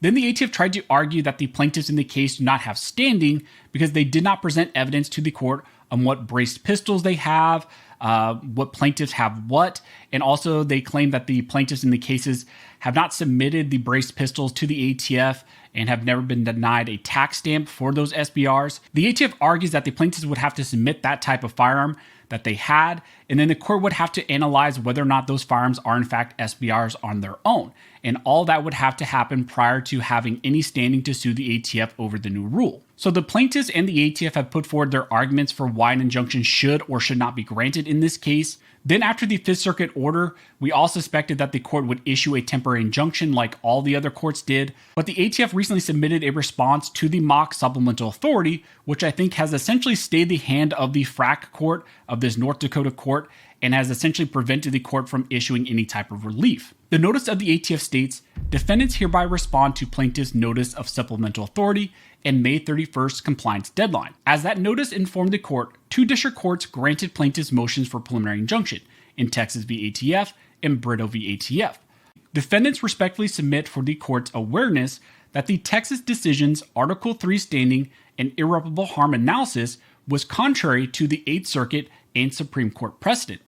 Then the ATF tried to argue that the plaintiffs in the case do not have standing because they did not present evidence to the court on what braced pistols they have, what plaintiffs have what, and also they claim that the plaintiffs in the cases have not submitted the braced pistols to the ATF and have never been denied a tax stamp for those SBRs. The ATF argues that the plaintiffs would have to submit that type of firearm that they had, and then the court would have to analyze whether or not those firearms are in fact SBRs on their own. And all that would have to happen prior to having any standing to sue the ATF over the new rule. So the plaintiffs and the ATF have put forward their arguments for why an injunction should or should not be granted in this case. Then after the Fifth Circuit order, we all suspected that the court would issue a temporary injunction like all the other courts did, but the ATF recently submitted a response to the mock supplemental authority, which I think has essentially stayed the hand of the FRAC court, of this North Dakota court, and has essentially prevented the court from issuing any type of relief. The notice of the ATF states, defendants hereby respond to plaintiff's notice of supplemental authority and May 31st compliance deadline. As that notice informed the court, 2 district courts granted plaintiffs motions for preliminary injunction in Texas v. ATF and Brito v. ATF. Defendants respectfully submit for the court's awareness that the Texas decision's Article 3 standing and irreparable harm analysis was contrary to the 8th Circuit and Supreme Court precedent.